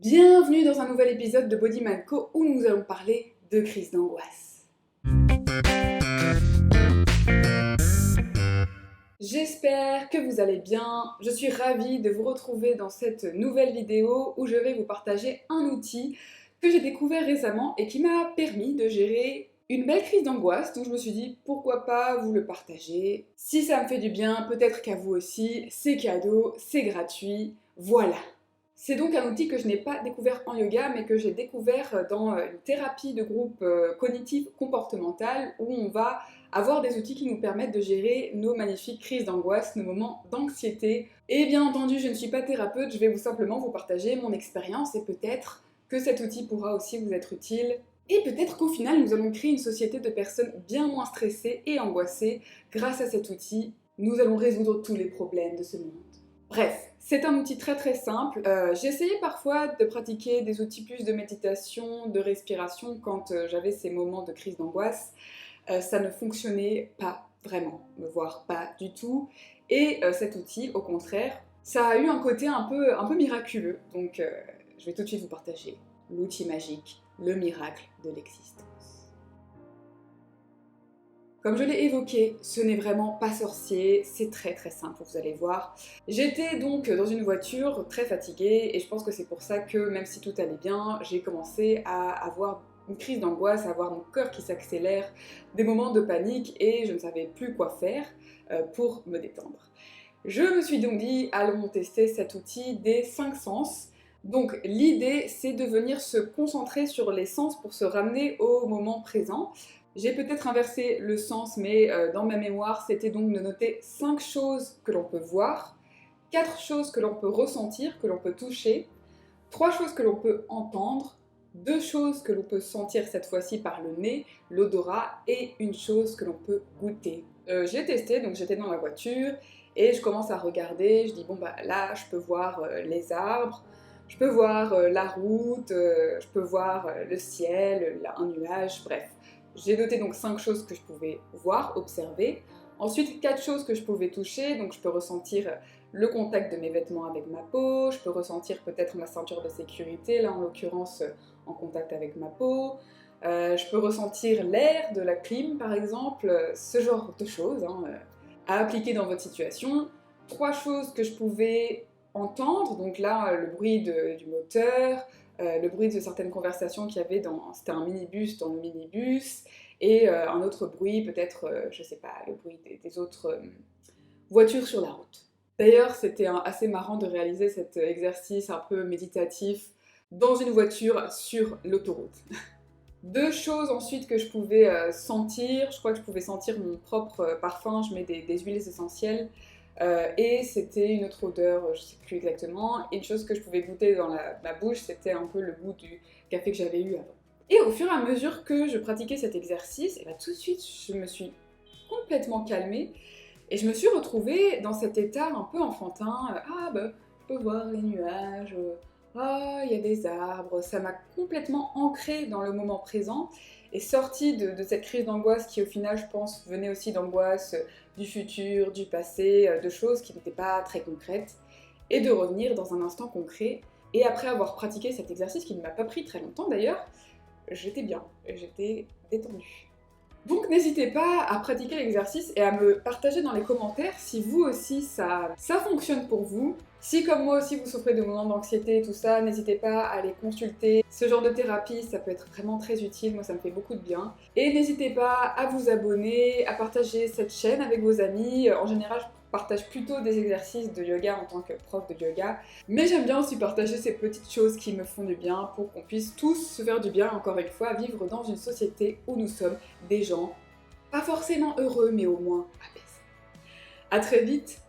Bienvenue dans un nouvel épisode de Body Mind Co où nous allons parler de crise d'angoisse. J'espère que vous allez bien, je suis ravie de vous retrouver dans cette nouvelle vidéo où je vais vous partager un outil que j'ai découvert récemment et qui m'a permis de gérer une belle crise d'angoisse, donc je me suis dit pourquoi pas vous le partager. Si ça me fait du bien, peut-être qu'à vous aussi, c'est cadeau, c'est gratuit, voilà. C'est donc un outil que je n'ai pas découvert en yoga, mais que j'ai découvert dans une thérapie de groupe cognitive comportementale où on va avoir des outils qui nous permettent de gérer nos magnifiques crises d'angoisse, nos moments d'anxiété. Et bien entendu, je ne suis pas thérapeute, je vais simplement vous partager mon expérience et peut-être que cet outil pourra aussi vous être utile. Et peut-être qu'au final, nous allons créer une société de personnes bien moins stressées et angoissées. Grâce à cet outil, nous allons résoudre tous les problèmes de ce monde. Bref, c'est un outil très simple. J'ai essayé parfois de pratiquer des outils plus de méditation, de respiration quand j'avais ces moments de crise d'angoisse. Ça ne fonctionnait pas vraiment, voire pas du tout. Et cet outil, au contraire, ça a eu un côté un peu miraculeux. Donc je vais tout de suite vous partager l'outil magique, le miracle de l'existence. Comme je l'ai évoqué, ce n'est vraiment pas sorcier, c'est très simple, vous allez voir. J'étais donc dans une voiture très fatiguée et je pense que c'est pour ça que même si tout allait bien, j'ai commencé à avoir une crise d'angoisse, à avoir mon cœur qui s'accélère, des moments de panique et je ne savais plus quoi faire pour me détendre. Je me suis donc dit, allons tester cet outil des 5 sens. Donc l'idée, c'est de venir se concentrer sur les sens pour se ramener au moment présent. J'ai peut-être inversé le sens, mais dans ma mémoire, c'était donc de noter 5 choses que l'on peut voir, 4 choses que l'on peut ressentir, que l'on peut toucher, 3 choses que l'on peut entendre, 2 choses que l'on peut sentir cette fois-ci par le nez, l'odorat, et une chose que l'on peut goûter. J'ai testé, donc j'étais dans la voiture, et je commence à regarder, je dis bon bah là je peux voir les arbres, je peux voir la route, je peux voir le ciel, un nuage, bref. J'ai noté donc 5 choses que je pouvais voir, observer. Ensuite, 4 choses que je pouvais toucher, donc je peux ressentir le contact de mes vêtements avec ma peau, je peux ressentir peut-être ma ceinture de sécurité, là en l'occurrence en contact avec ma peau. Je peux ressentir l'air de la clim par exemple, ce genre de choses à appliquer dans votre situation. 3 choses que je pouvais entendre, donc là le bruit du moteur, le bruit de certaines conversations qu'il y avait c'était un minibus dans le minibus, et un autre bruit, peut-être, je sais pas, le bruit des autres voitures sur la route. D'ailleurs, c'était assez marrant de réaliser cet exercice un peu méditatif dans une voiture sur l'autoroute. 2 choses ensuite que je pouvais sentir, je crois que je pouvais sentir mon propre parfum, je mets des huiles essentielles, et c'était une autre odeur, je sais plus exactement, et une chose que je pouvais goûter dans ma bouche, c'était un peu le goût du café que j'avais eu avant. Et au fur et à mesure que je pratiquais cet exercice, et bah, tout de suite je me suis complètement calmée, et je me suis retrouvée dans cet état un peu enfantin, ah bah, je peux voir les nuages, ah, il y a des arbres, ça m'a complètement ancrée dans le moment présent, et sortie de cette crise d'angoisse qui au final, je pense, venait aussi d'angoisse du futur, du passé, de choses qui n'étaient pas très concrètes, et de revenir dans un instant concret. Et après avoir pratiqué cet exercice, qui ne m'a pas pris très longtemps d'ailleurs, j'étais bien, j'étais détendue. Donc n'hésitez pas à pratiquer l'exercice et à me partager dans les commentaires si vous aussi ça fonctionne pour vous. Si comme moi aussi vous souffrez de moments d'anxiété et tout ça, n'hésitez pas à aller consulter. Ce genre de thérapie, ça peut être vraiment très utile, moi ça me fait beaucoup de bien. Et n'hésitez pas à vous abonner, à partager cette chaîne avec vos amis. En général, je partage plutôt des exercices de yoga en tant que prof de yoga. Mais j'aime bien aussi partager ces petites choses qui me font du bien pour qu'on puisse tous se faire du bien, encore une fois, vivre dans une société où nous sommes des gens pas forcément heureux, mais au moins apaisés. A très vite